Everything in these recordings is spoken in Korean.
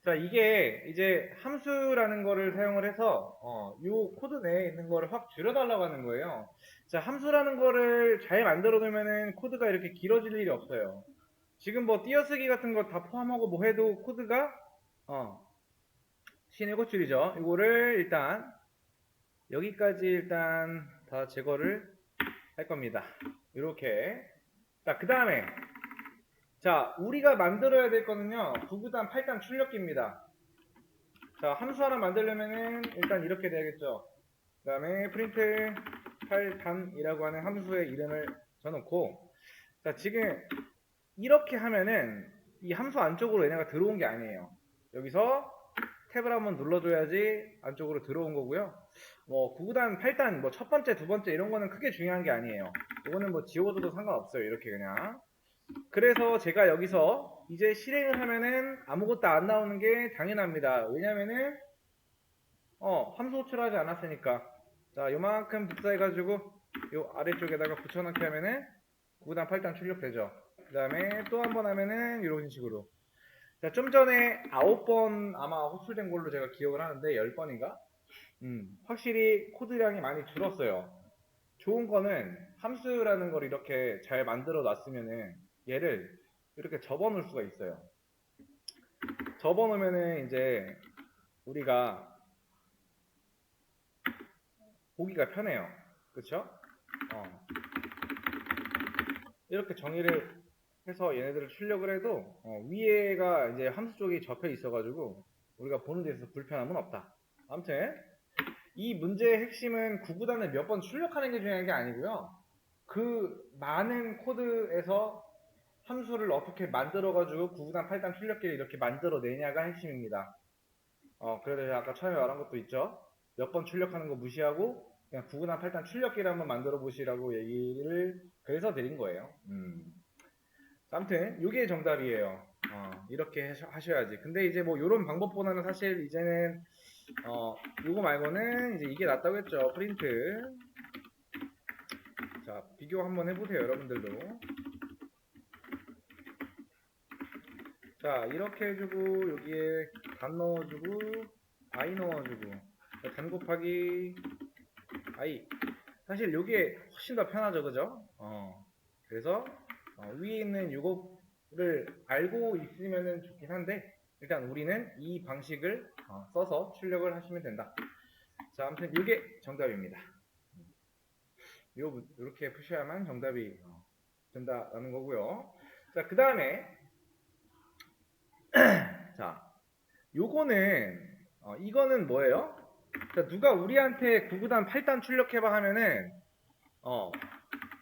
자, 이게 이제 함수라는 거를 사용을 해서 요 코드 내에 있는 거를 확 줄여달라고 하는 거예요. 자, 함수라는 거를 잘 만들어 놓으면은 코드가 이렇게 길어질 일이 없어요. 지금 뭐 띄어쓰기 같은 거 다 포함하고 뭐 해도 코드가 57줄이죠. 이거를 일단 여기까지 일단 다 제거를 할 겁니다. 이렇게. 자, 그 다음에 자, 우리가 만들어야 될 거는요. 9구단 8단 출력기입니다. 자, 함수 하나 만들려면은 일단 이렇게 돼야겠죠. 그 다음에 프린트 8단이라고 하는 함수의 이름을 줘놓고, 자, 지금 이렇게 하면은 이 함수 안쪽으로 얘네가 들어온 게 아니에요. 여기서 탭을 한번 눌러줘야지 안쪽으로 들어온 거고요. 뭐 9단, 8단, 뭐 첫 번째, 두 번째 이런 거는 크게 중요한 게 아니에요. 이거는 뭐 지워줘도 상관없어요. 이렇게 그냥. 그래서 제가 여기서 이제 실행을 하면은 아무것도 안 나오는 게 당연합니다. 왜냐면은 함수 호출하지 않았으니까. 자, 요만큼 복사해가지고 요 아래쪽에다가 붙여넣기 하면은 9단 8단 출력되죠. 그 다음에 또 한 번 하면은 이런 식으로. 자, 좀 전에 9번 아마 호출된 걸로 제가 기억을 하는데 10번인가? 확실히 코드량이 많이 줄었어요. 좋은 거는 함수라는 걸 이렇게 잘 만들어 놨으면은 얘를 이렇게 접어 놓을 수가 있어요. 접어 놓으면은 이제 우리가 보기가 편해요. 그쵸? 이렇게 정의를 해서 얘네들을 출력을 해도 위에가 이제 함수 쪽이 접혀 있어가지고 우리가 보는 데 있어서 불편함은 없다. 아무튼 이 문제의 핵심은 구구단을 몇 번 출력하는 게 중요한 게 아니고요. 그 많은 코드에서 함수를 어떻게 만들어가지고 9단, 8단 출력기를 이렇게 만들어내냐가 핵심입니다. 그래서 아까 처음에 말한 것도 있죠. 몇 번 출력하는 거 무시하고 그냥 9단, 8단 출력기를 한번 만들어 보시라고 얘기를 그래서 드린 거예요. 아무튼 이게 정답이에요. 이렇게 하셔야지. 근데 이제 뭐 이런 방법보다는 사실 이제는 이거 말고는 이제 이게 낫다고 했죠. 프린트. 자, 비교 한번 해보세요, 여러분들도. 자, 이렇게 해주고 여기에 단 넣어주고 i 넣어주고 단 곱하기 i. 사실 이게 훨씬 더 편하죠, 그죠? 그래서 위에 있는 이거를 알고 있으면 좋긴 한데 일단 우리는 이 방식을 써서 출력을 하시면 된다. 자, 아무튼 이게 정답입니다. 이렇게 푸셔야만 정답이 된다라는 거고요. 자, 그 다음에 자, 요거는 이거는 뭐예요? 자, 누가 우리한테 9구단 8단 출력해봐 하면은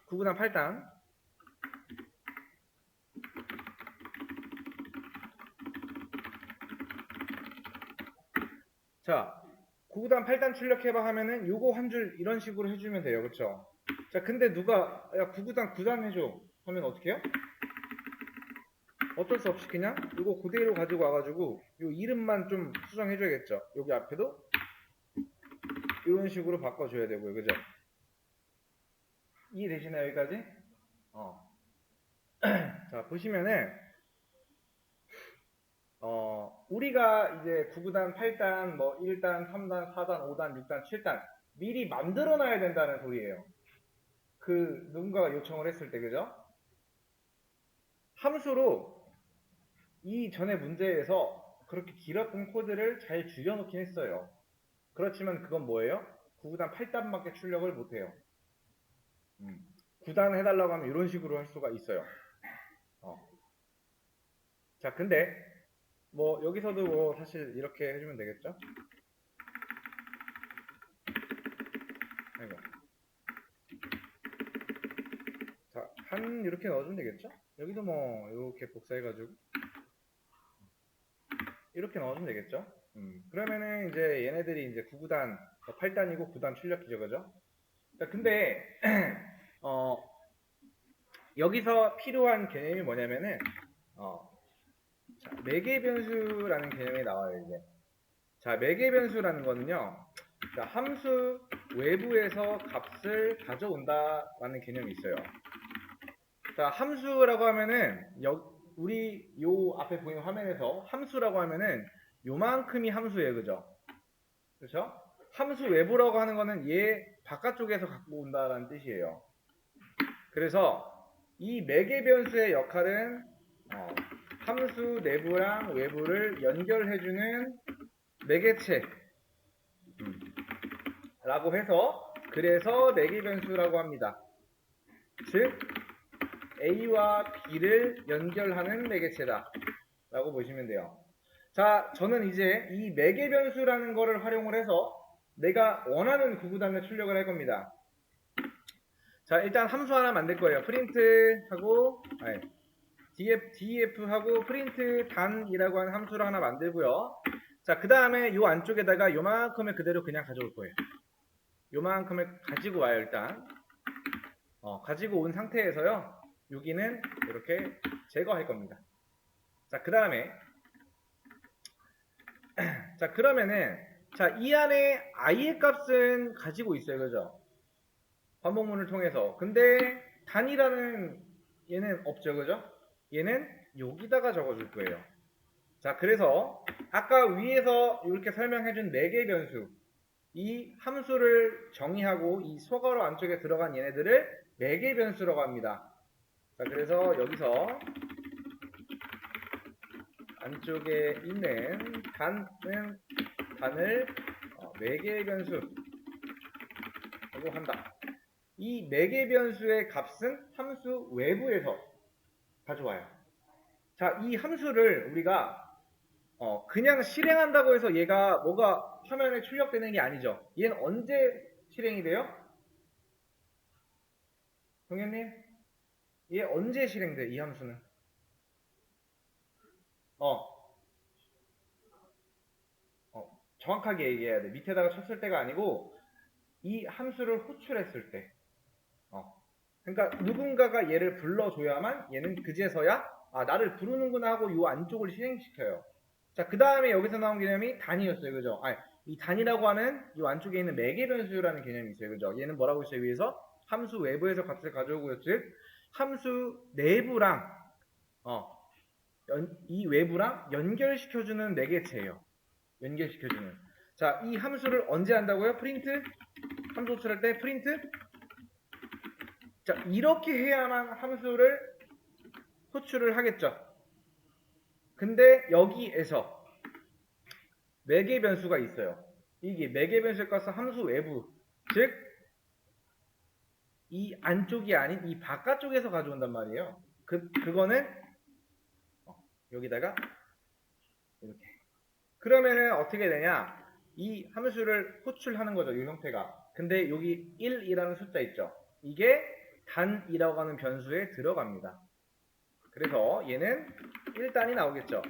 9구단 8단. 자, 9구단 8단 출력해봐 하면은 요거 한 줄 이런 식으로 해주면 돼요. 그쵸? 자, 근데 누가 야 9구단 9단 해줘 하면 어떻게 해요? 어쩔 수 없이 그냥 이거 그대로 가지고 와가지고 요 이름만 좀 수정해줘야겠죠. 여기 앞에도 이런 식으로 바꿔줘야 되고요. 그죠? 이해되시나요? 여기까지? 자, 보시면은 우리가 이제 9구단, 8단, 뭐 1단, 3단, 4단, 5단, 6단, 7단 미리 만들어 놔야 된다는 소리예요. 그 누군가가 요청을 했을 때, 그죠? 함수로 이 전에 문제에서 그렇게 길었던 코드를 잘 줄여놓긴 했어요. 그렇지만 그건 뭐예요? 9구단, 8단밖에 출력을 못해요. 9단 해달라고 하면 이런 식으로 할 수가 있어요. 자, 근데 뭐 여기서도 뭐 사실 이렇게 해주면 되겠죠? 아이고. 자, 한 이렇게 넣어주면 되겠죠? 여기도 뭐 이렇게 복사해가지고 이렇게 넣어주면 되겠죠? 그러면은 이제 얘네들이 이제 9구단, 8단이고 9단 출력기죠, 그죠? 자, 근데 어, 여기서 필요한 개념이 뭐냐면은 자, 매개 변수라는 개념이 나와요, 이제. 자, 매개 변수라는 거는요. 자, 함수 외부에서 값을 가져온다라는 개념이 있어요. 자, 함수라고 하면은 우리 요 앞에 보이는 화면에서 함수라고 하면은 요만큼이 함수예요. 그죠? 그렇죠? 함수 외부라고 하는 거는 얘 바깥쪽에서 갖고 온다라는 뜻이에요. 그래서 이 매개 변수의 역할은 함수 내부랑 외부를 연결해주는 매개체 라고 해서 그래서 매개 변수라고 합니다. 즉 A와 B를 연결하는 매개체다 라고 보시면 돼요. 자, 저는 이제 이 매개 변수라는 거를 활용을 해서 내가 원하는 구구단을 출력을 할 겁니다. 자, 일단 함수 하나 만들 거예요. 프린트하고 df하고 프린트 단이라고 하는 함수를 하나 만들고요. 자, 그 다음에 요 안쪽에다가 요만큼을 그대로 그냥 가져올 거예요. 요만큼을 가지고 와요. 일단 가지고 온 상태에서요, 여기는 이렇게 제거할 겁니다. 자, 그 다음에 자, 그러면은 자, 이 안에 i의 값은 가지고 있어요. 그죠? 반복문을 통해서. 근데 단이라는 얘는 없죠. 그죠? 얘는 여기다가 적어줄 거예요. 자, 그래서 아까 위에서 이렇게 설명해준 4개 변수, 이 함수를 정의하고 이 소괄호 안쪽에 들어간 얘네들을 4개 변수라고 합니다. 자, 그래서 여기서 안쪽에 있는 단을 4개의 변수라고 한다. 이 4개 변수의 값은 함수 외부에서 가져와요. 자, 이 함수를 우리가 그냥 실행한다고 해서 얘가 뭐가 화면에 출력되는 게 아니죠. 얘는 언제 실행이 돼요? 동현님? 얘 언제 실행돼? 이 함수는? 정확하게 얘기해야 돼. 밑에다가 쳤을 때가 아니고 이 함수를 호출했을 때. 그러니까 누군가가 얘를 불러줘야만 얘는 그제서야 나를 부르는구나 하고 이 안쪽을 실행시켜요. 자, 그 다음에 여기서 나온 개념이 단위였어요. 그죠? 이 단위라고 하는 이 안쪽에 있는 매개 변수라는 개념이 있어요. 그죠? 얘는 뭐라고 있어요? 위에서 함수 외부에서 값을 가져오고요. 즉 함수 내부랑 이 외부랑 연결시켜주는 매개체예요. 연결시켜주는. 자, 이 함수를 언제 한다고요? 프린트? 함수 호출할 때 프린트? 자, 이렇게 해야만 함수를 호출을 하겠죠. 근데 여기에서 매개 변수가 있어요. 이게 매개 변수의 값은 함수 외부, 즉 이 안쪽이 아닌 이 바깥쪽에서 가져온단 말이에요. 그거는 여기다가 이렇게. 그러면은 어떻게 되냐? 이 함수를 호출하는 거죠. 이 형태가. 근데 여기 1이라는 숫자 있죠. 이게 단이라고 하는 변수에 들어갑니다. 그래서 얘는 1단이 나오겠죠.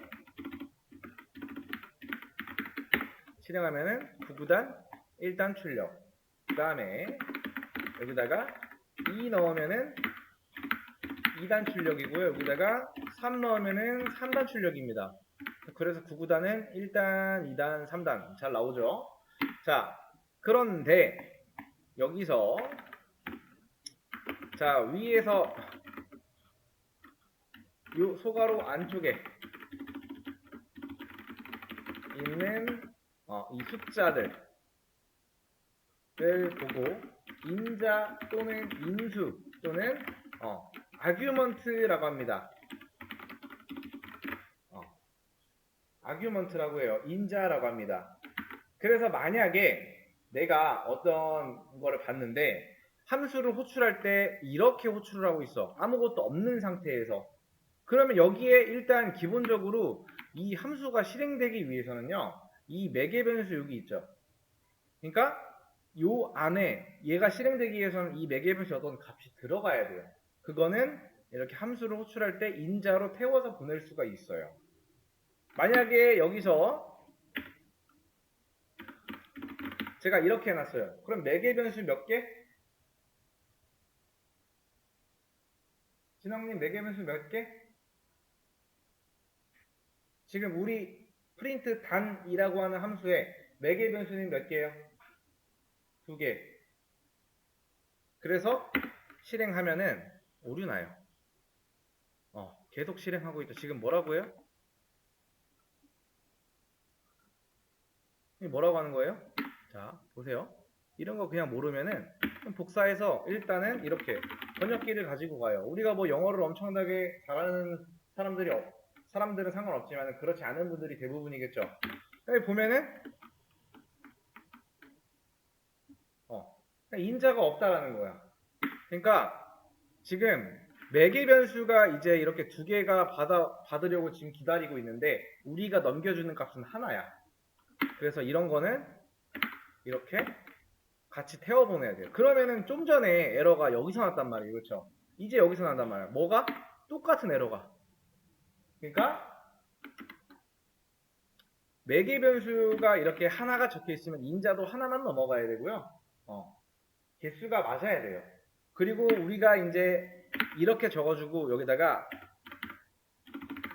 실행하면은 9구단 1단 출력. 그 다음에 여기다가 2 넣으면은 2단 출력이고요. 여기다가 3 넣으면은 3단 출력입니다. 그래서 9구단은 1단, 2단, 3단 잘 나오죠. 자, 그런데 여기서 자, 위에서 요 소괄호 안쪽에 있는 이 숫자들을 보고 인자 또는 인수 또는 아규먼트라고 합니다. 아규먼트라고 해요. 인자라고 합니다. 그래서 만약에 내가 어떤 거를 봤는데 함수를 호출할 때 이렇게 호출을 하고 있어. 아무것도 없는 상태에서. 그러면 여기에 일단 기본적으로 이 함수가 실행되기 위해서는요. 이 매개 변수 여기 있죠. 그러니까 요 안에 얘가 실행되기 위해서는 이 매개 변수 어떤 값이 들어가야 돼요. 그거는 이렇게 함수를 호출할 때 인자로 태워서 보낼 수가 있어요. 만약에 여기서 제가 이렇게 해놨어요. 그럼 매개 변수 몇 개? 진영님 매개 변수 몇 개? 지금 우리 프린트 단이라고 하는 함수에 매개 변수는 몇 개예요? 2개. 그래서 실행하면은 오류 나요. 계속 실행하고 있죠. 지금 뭐라고 해요? 이게 뭐라고 하는 거예요? 자, 보세요. 이런 거 그냥 모르면은 복사해서 일단은 이렇게 번역기를 가지고 가요. 우리가 뭐 영어를 엄청나게 잘하는 사람들은 상관없지만 그렇지 않은 분들이 대부분이겠죠. 여기 보면은 인자가 없다라는 거야. 그러니까 지금 매개 변수가 이제 이렇게 두 개가 받으려고 지금 기다리고 있는데 우리가 넘겨주는 값은 하나야. 그래서 이런 거는 이렇게 같이 태워 보내야 돼요. 그러면은 좀 전에 에러가 여기서 났단 말이에요. 그렇죠? 이제 여기서 난단 말이야. 뭐가? 똑같은 에러가. 그러니까 매개 변수가 이렇게 하나가 적혀 있으면 인자도 하나만 넘어가야 되고요. 개수가 맞아야 돼요. 그리고 우리가 이제 이렇게 적어주고 여기다가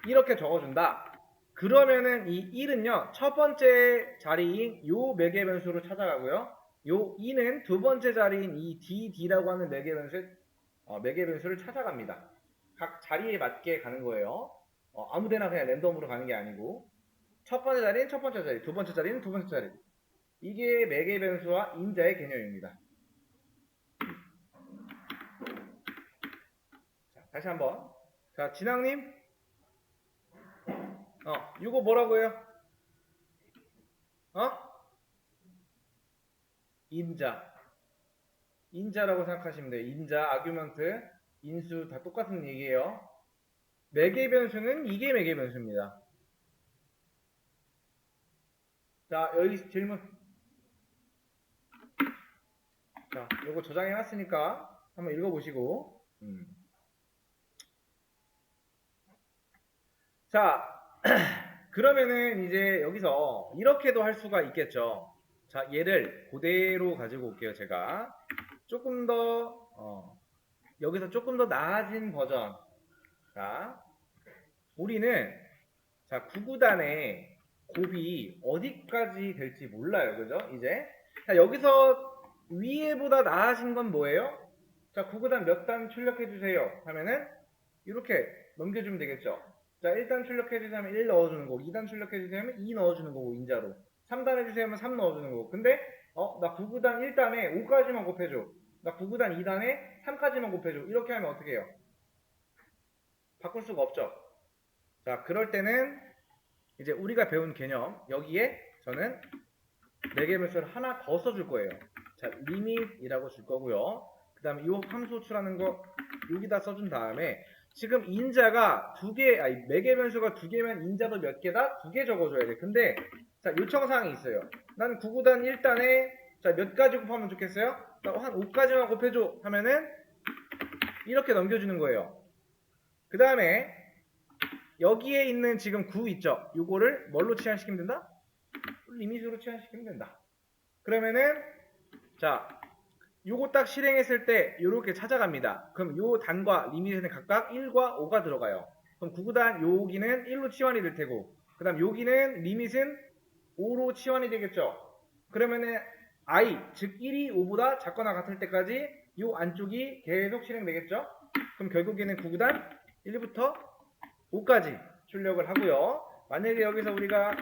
이렇게 적어준다. 그러면은 이 1은요, 첫 번째 자리인 요 매개 변수로 찾아가고요. 요 2는 두 번째 자리인 이 DD라고 하는 매개 변수를 찾아갑니다. 각 자리에 맞게 가는 거예요. 아무데나 그냥 랜덤으로 가는 게 아니고, 첫 번째 자리는 첫 번째 자리, 두 번째 자리는 두 번째 자리. 이게 매개 변수와 인자의 개념입니다. 자, 다시 한번. 자, 진학님. 이거 뭐라고 해요? 인자. 인자라고 생각하시면 돼요. 인자, 아규먼트, 인수 다 똑같은 얘기예요. 매개 변수는 이게 매개 변수입니다. 자, 여기 질문. 자, 이거 저장해 놨으니까 한번 읽어보시고. 자, 그러면은 이제 여기서 이렇게도 할 수가 있겠죠. 자, 얘를 그대로 가지고 올게요. 제가 조금 더 여기서 조금 더 나아진 버전. 자, 우리는 자, 구구단의 곱이 어디까지 될지 몰라요. 그죠? 이제 자, 여기서 위에보다 나아진 건 뭐예요? 자, 구구단 몇 단 출력해 주세요 하면은 이렇게 넘겨주면 되겠죠. 자, 1단 출력해 주세요 하면 1 넣어주는 거고, 2단 출력해 주세요 하면 2 넣어주는 거고, 인자로. 3단 해주세요 하면 3 넣어주는 거고. 근데 나 구구단 1단에 5까지만 곱해줘. 나 구구단 2단에 3까지만 곱해줘. 이렇게 하면 어떻게 해요? 바꿀 수가 없죠. 자, 그럴 때는 이제 우리가 배운 개념, 여기에 저는 매개 변수를 하나 더 써줄 거예요. 자, limit이라고 줄 거고요. 그 다음에 이 함수 호출하는 거 여기다 써준 다음에 지금 인자가 매개 변수가 두 개면 인자도 몇 개다? 두 개 적어줘야 돼. 근데 자, 요청사항이 있어요. 난 구구단 1단에 자, 몇 가지 곱하면 좋겠어요? 한 5까지만 곱해줘 하면은 이렇게 넘겨주는 거예요. 그 다음에 여기에 있는 지금 9 있죠? 요거를 뭘로 치환시키면 된다? 리밋으로 치환시키면 된다. 그러면은 자, 요거 딱 실행했을 때 요렇게 찾아갑니다. 그럼 요 단과 리밋에는 각각 1과 5가 들어가요. 그럼 구구단 여기는 1로 치환이 될 테고, 그 다음 여기는 리밋은 5로 치환이 되겠죠. 그러면은 i, 즉 1이 5보다 작거나 같을 때까지 요 안쪽이 계속 실행되겠죠. 그럼 결국에는 구구단 1부터 5까지 출력을 하고요. 만약에 여기서 우리가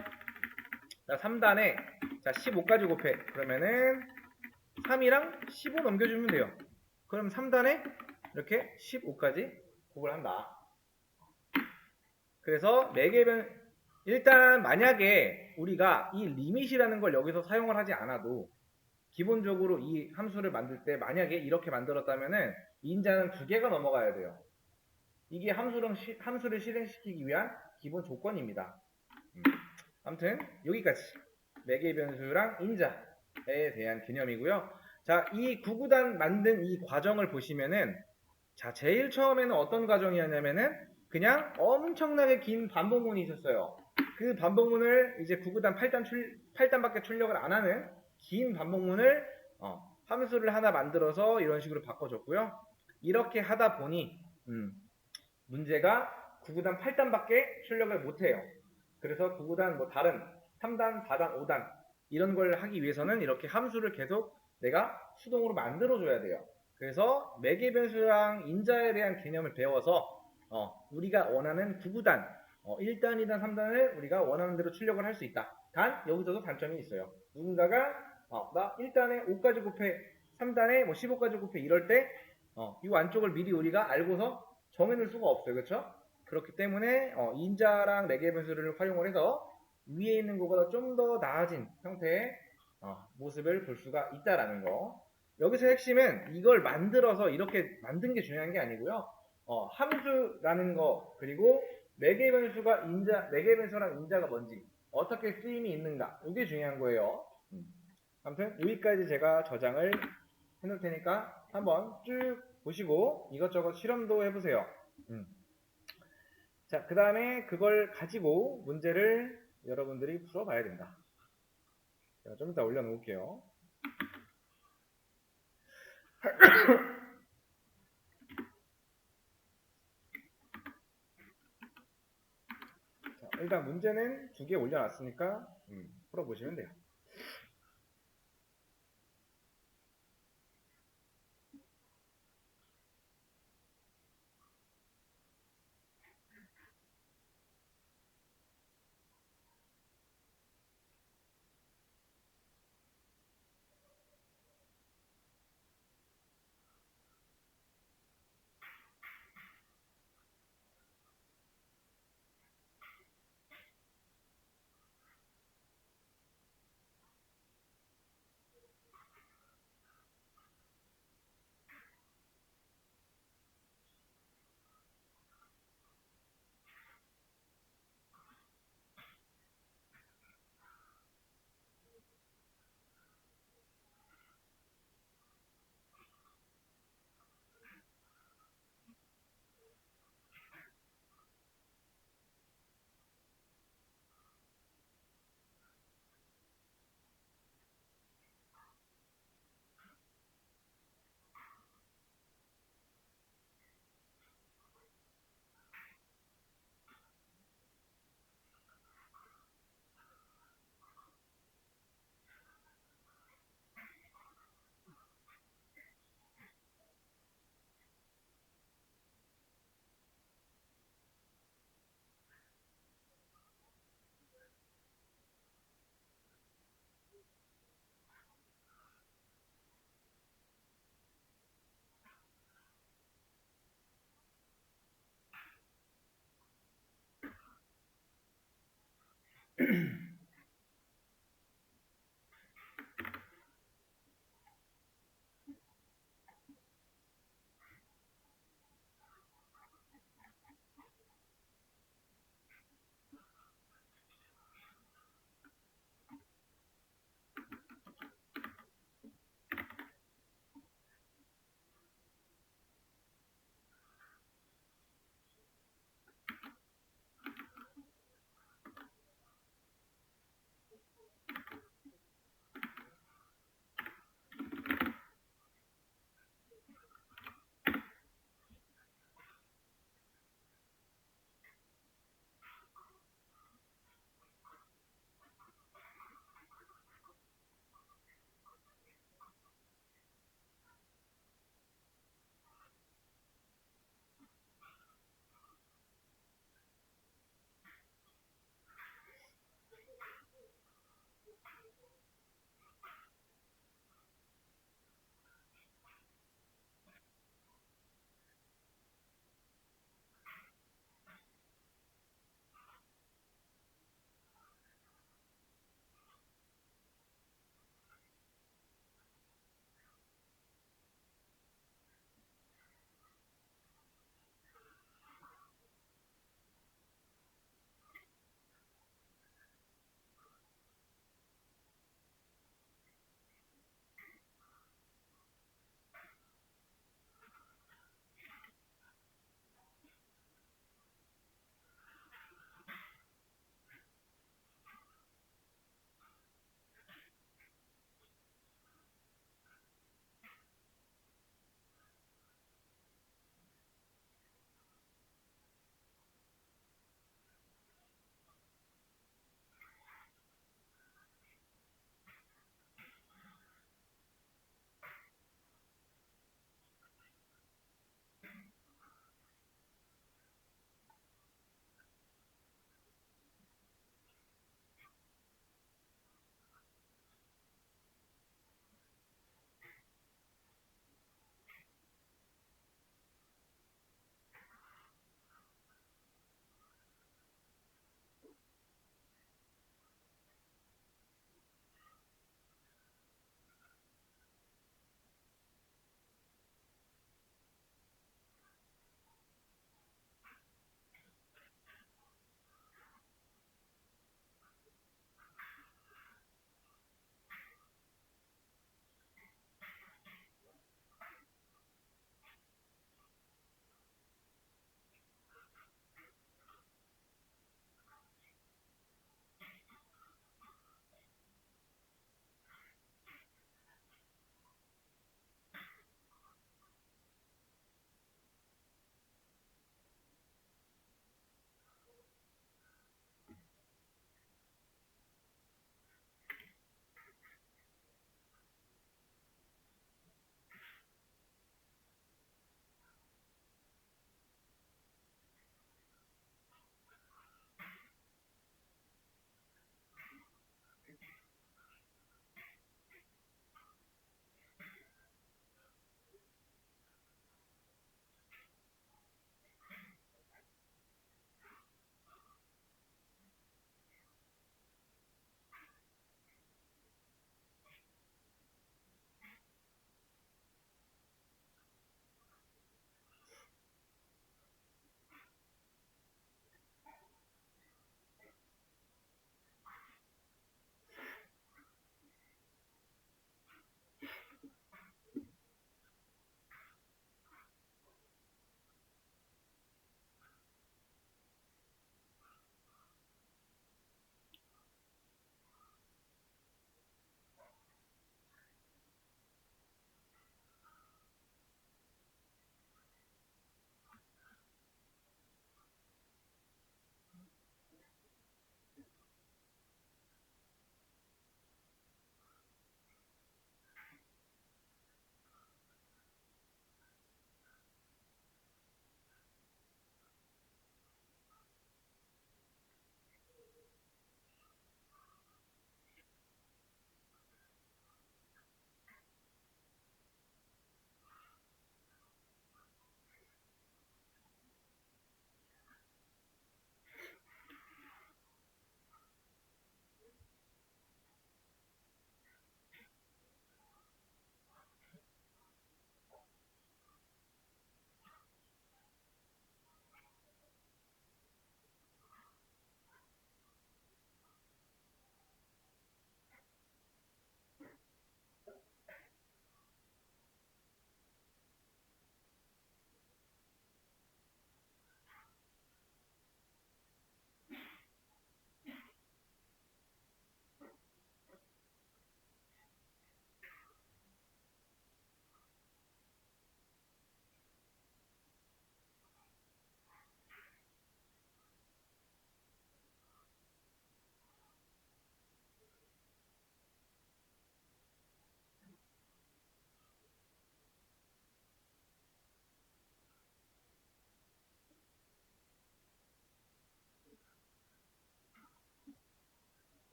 3단에 자 15까지 곱해. 그러면은 3이랑 15 넘겨주면 돼요. 그럼 3단에 이렇게 15까지 곱을 한다. 그래서 일단 만약에 우리가 이 리밋이라는 걸 여기서 사용을 하지 않아도 기본적으로 이 함수를 만들 때 만약에 이렇게 만들었다면은 인자는 두 개가 넘어가야 돼요. 이게 함수를 실행시키기 위한 기본 조건입니다. 아무튼 여기까지 매개 변수랑 인자에 대한 개념이고요. 자, 이 구구단 만든 이 과정을 보시면은 자, 제일 처음에는 어떤 과정이었냐면은 그냥 엄청나게 긴 반복문이 있었어요. 그 반복문을 이제 구구단 8단밖에 출력을 안 하는 긴 반복문을 함수를 하나 만들어서 이런 식으로 바꿔줬고요. 이렇게 하다 보니 문제가 구구단 8단밖에 출력을 못해요. 그래서 구구단 뭐 다른 3단, 4단, 5단 이런 걸 하기 위해서는 이렇게 함수를 계속 내가 수동으로 만들어줘야 돼요. 그래서 매개 변수랑 인자에 대한 개념을 배워서 우리가 원하는 구구단 1단, 2단, 3단을 우리가 원하는 대로 출력을 할 수 있다. 단 여기서도 단점이 있어요. 누군가가 나 1단에 5까지 곱해, 3단에 뭐 15까지 곱해 이럴 때 이 안쪽을 미리 우리가 알고서 정해놓을 수가 없어요. 그렇죠? 그렇기 때문에 인자랑 레게 변수를 활용을 해서 위에 있는 것보다 좀 더 나아진 형태의 모습을 볼 수가 있다라는 거. 여기서 핵심은 이걸 만들어서 이렇게 만든 게 중요한 게 아니고요. 함수라는 거, 그리고 매개 변수가 매개 변수랑 인자가 뭔지, 어떻게 쓰임이 있는가, 이게 중요한 거예요. 아무튼 여기까지 제가 저장을 해놓을 테니까 한번 쭉 보시고 이것저것 실험도 해보세요. 자, 그 다음에 그걸 가지고 문제를 여러분들이 풀어봐야 된다. 제가 좀 이따 올려놓을게요. 자, 일단 문제는 2개 올려놨으니까 풀어보시면 돼요.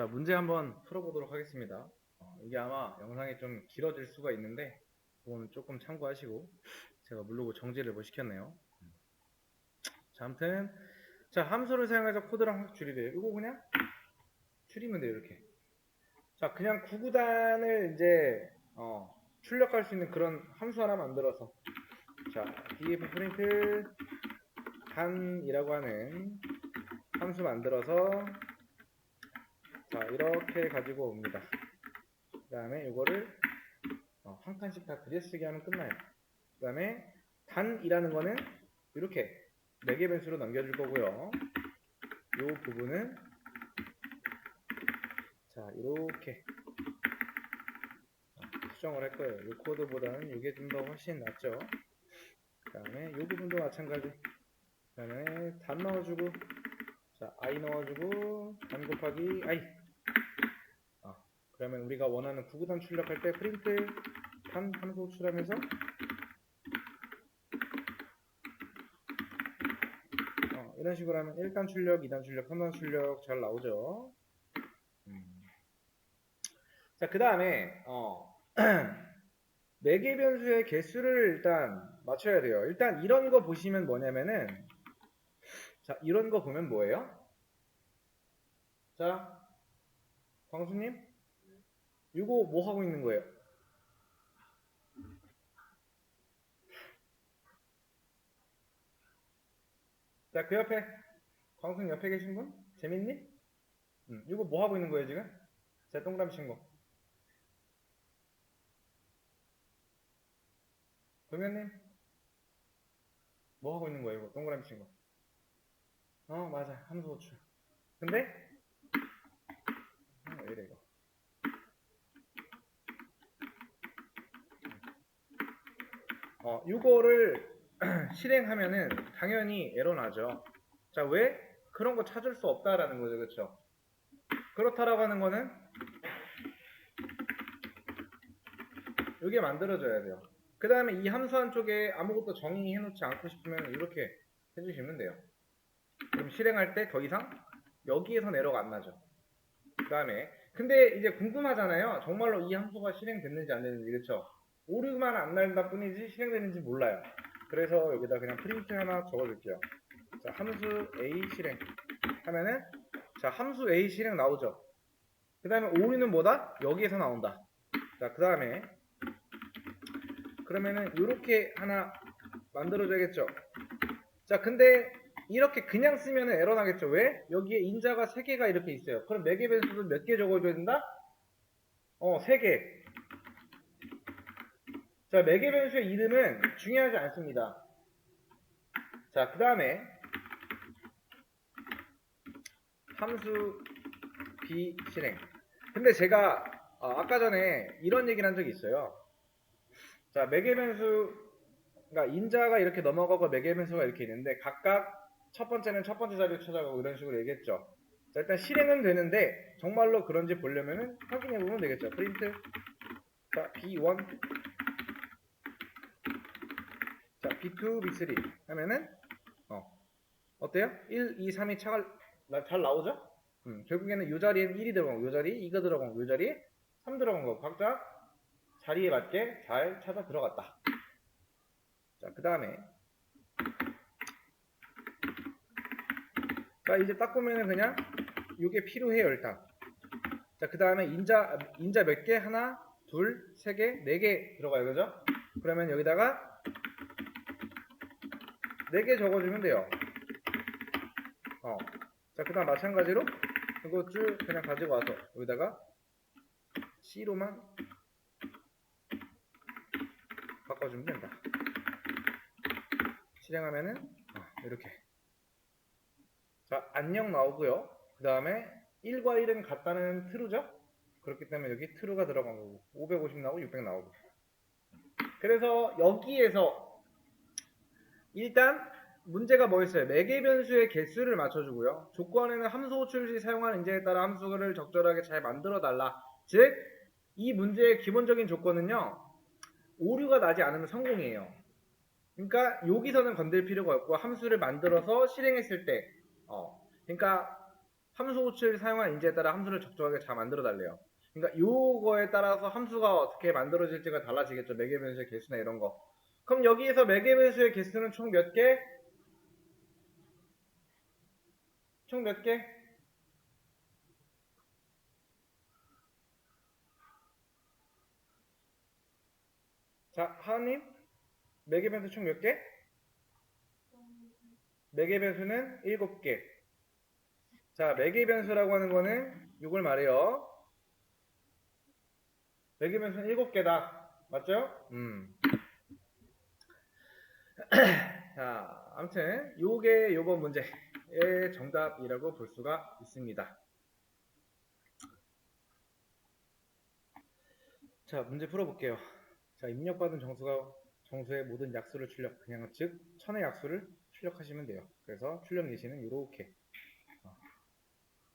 자, 문제 한번 풀어보도록 하겠습니다. 이게 아마 영상이 좀 길어질 수가 있는데 그거는 조금 참고하시고 제가 모르고 정지를 못 시켰네요. 자, 아무튼 자, 함수를 사용해서 코드랑 확 줄이래요. 이거 그냥 줄이면 돼요, 이렇게. 자, 그냥 구구단을 이제 출력할 수 있는 그런 함수 하나 만들어서 자, df 프린트 단이라고 하는 함수 만들어서 자, 이렇게 가지고 옵니다. 그 다음에 이거를 한 칸씩 다 들여쓰기 하면 끝나요. 그 다음에 단이라는 거는 이렇게 4개 변수로 넘겨줄 거고요. 이 부분은 자, 이렇게 수정을 할 거예요. 이 코드보다는 이게 좀 더 훨씬 낫죠. 그 다음에 이 부분도 마찬가지. 그 다음에 단 넣어주고 자, i 넣어주고 단 곱하기 i. 그러면 우리가 원하는 구구단 출력할 때 프린트 단 함수 호출하면서 이런 식으로 하면 1단 출력, 2단 출력, 3단 출력 잘 나오죠. 자, 그 다음에 4개 변수의 개수를 일단 맞춰야 돼요. 일단 이런 거 보시면 뭐냐면은 자, 이런 거 보면 뭐예요? 자, 광수님 이거 뭐 하고 있는 거예요? 자, 그 옆에 광수님 옆에 계신 분? 재민님? 이거 뭐 하고 있는 거예요 지금? 제 동그라미 친 거. 동현님? 뭐 하고 있는 거예요 이거 동그라미 친 거? 맞아, 함수 호출. 근데 왜 이래 이거? 이거를 실행하면은 당연히 에러 나죠. 자, 왜? 그런 거 찾을 수 없다라는 거죠, 그렇죠? 그렇다라고 하는 거는 이게 만들어져야 돼요. 그 다음에 이 함수 한쪽에 아무것도 정의해 놓지 않고 싶으면 이렇게 해주시면 돼요. 그럼 실행할 때 더 이상 여기에선 에러가 안 나죠. 그 다음에 근데 이제 궁금하잖아요. 정말로 이 함수가 실행됐는지 안 됐는지, 그렇죠? 오류만 안 난다 뿐이지 실행되는지 몰라요. 그래서 여기다 그냥 프린트 하나 적어줄게요. 자, 함수 a 실행 하면은 자, 함수 a 실행 나오죠. 그 다음에 오류는 뭐다? 여기에서 나온다. 자, 그 다음에 그러면은 이렇게 하나 만들어줘야겠죠. 자, 근데 이렇게 그냥 쓰면은 에러 나겠죠. 왜? 여기에 인자가 3개가 이렇게 있어요. 그럼 4개 변수를 몇 개 적어줘야 된다? 3개. 자, 4개 변수의 이름은 중요하지 않습니다. 자, 그 다음에 함수 b 실행. 근데 제가 아까 전에 이런 얘기를 한 적이 있어요. 자, 매개 변수, 그러니까 인자가 이렇게 넘어가고 매개 변수가 이렇게 있는데 각각 첫 번째는 첫 번째 자리를 찾아가고 이런 식으로 얘기했죠. 자, 일단 실행은 되는데 정말로 그런지 보려면은 확인해 보면 되겠죠. 프린트 자, b1 자, b2 b3 하면은 어때요? 1, 2, 3이 잘 나오죠? 결국에는 이 자리에는 1이 들어간 거, 이 자리에 2가 들어간 거, 이 자리에 3 들어간 거 각자 자리에 맞게 잘 찾아 들어갔다. 자, 그 다음에 자, 이제 딱 보면은 그냥 이게 필요해요, 일단. 자, 그 다음에 인자 몇 개? 하나, 둘, 세 개, 네 개 들어가요, 그죠? 그러면 여기다가 4개 적어주면 돼요. 자, 그 다음 마찬가지로 이거 쭉 그냥 가지고 와서 여기다가 C로만 바꿔주면 된다. 실행하면은 이렇게 자, 안녕 나오고요. 그 다음에 1과 1은 같다는 true죠? 그렇기 때문에 여기 true가 들어간 거고 550 나오고 600 나오고. 그래서 여기에서 일단 문제가 뭐였어요? 매개 변수의 개수를 맞춰주고요. 조건에는 함수 호출 시 사용하는 인재에 따라 함수를 적절하게 잘 만들어 달라. 즉, 이 문제의 기본적인 조건은요. 오류가 나지 않으면 성공이에요. 그러니까 여기서는 건들 필요가 없고 함수를 만들어서 실행했을 때 그러니까 함수 호출을 사용한 인재에 따라 함수를 적절하게 잘 만들어 달래요. 그러니까 요거에 따라서 함수가 어떻게 만들어질지가 달라지겠죠. 매개 변수의 개수나 이런 거. 그럼 여기에서 매개 변수의 개수는 총 몇 개? 총 몇 개? 자, 하은님, 매개 변수 총 몇 개? 매개 변수는 7개. 자, 매개 변수라고 하는 거는 이걸 말해요. 매개 변수는 7개다. 맞죠? 자, 아무튼 요게 요번 문제의 정답이라고 볼 수가 있습니다. 자, 문제 풀어볼게요. 자, 입력받은 정수의 모든 약수를 출력, 그냥 즉 천의 약수를 출력하시면 돼요. 그래서 출력 예시는 이렇게.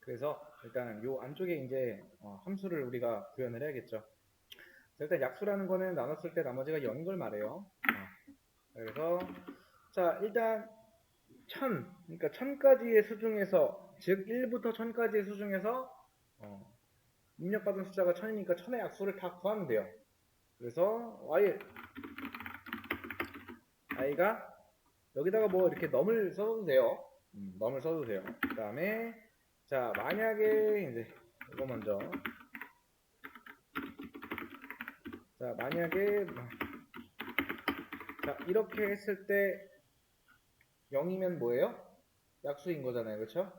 그래서 일단 요 안쪽에 이제 함수를 우리가 구현을 해야겠죠. 자, 일단 약수라는 거는 나눴을 때 나머지가 0인 걸 말해요. 그래서 자, 일단 그러니까 1000까지의 수 중에서, 즉 1부터 1000까지의 수 중에서 입력받은 숫자가 1000이니까 1000의 약수를 다 구하면 돼요. 그래서 i가 여기다가 뭐 이렇게 넘을 써도 돼요. 넘을 써도 돼요. 그 다음에 자, 만약에 이제 이거 먼저, 자, 만약에 자, 이렇게 했을 때 0이면 뭐예요? 약수인 거잖아요. 그렇죠?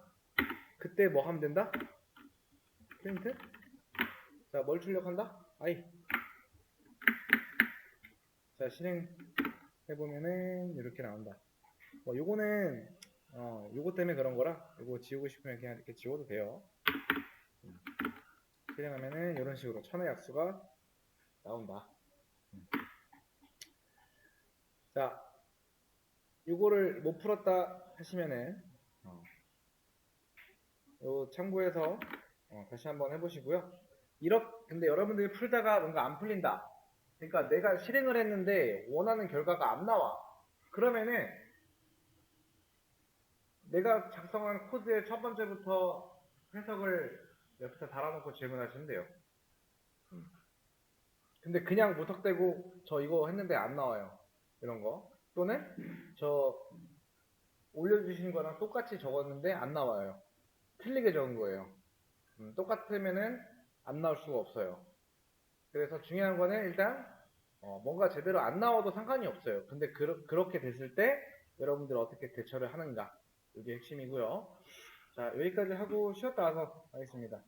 그때 뭐 하면 된다? 프린트? 자, 뭘 출력한다? i. 자, 실행해보면은 이렇게 나온다. 뭐 요거는 요거 때문에 그런 거라 요거 지우고 싶으면 그냥 이렇게 지워도 돼요. 실행하면은 이런 식으로 천의 약수가 나온다. 자, 요거를 못 풀었다 하시면은 요 참고해서 다시 한번 해보시고요. 근데 여러분들이 풀다가 뭔가 안 풀린다. 그러니까 내가 실행을 했는데 원하는 결과가 안 나와. 그러면은 내가 작성한 코드의 첫 번째부터 해석을 옆에다 달아놓고 질문하시면 돼요. 근데 그냥 무턱대고 저 이거 했는데 안 나와요. 이런 거. 또는 저 올려주신 거랑 똑같이 적었는데 안 나와요. 틀리게 적은 거예요. 똑같으면은 안 나올 수가 없어요. 그래서 중요한 거는 일단 뭔가 제대로 안 나와도 상관이 없어요. 근데 그렇게 됐을 때 여러분들 어떻게 대처를 하는가, 이게 핵심이고요. 자, 여기까지 하고 쉬었다 와서 하겠습니다.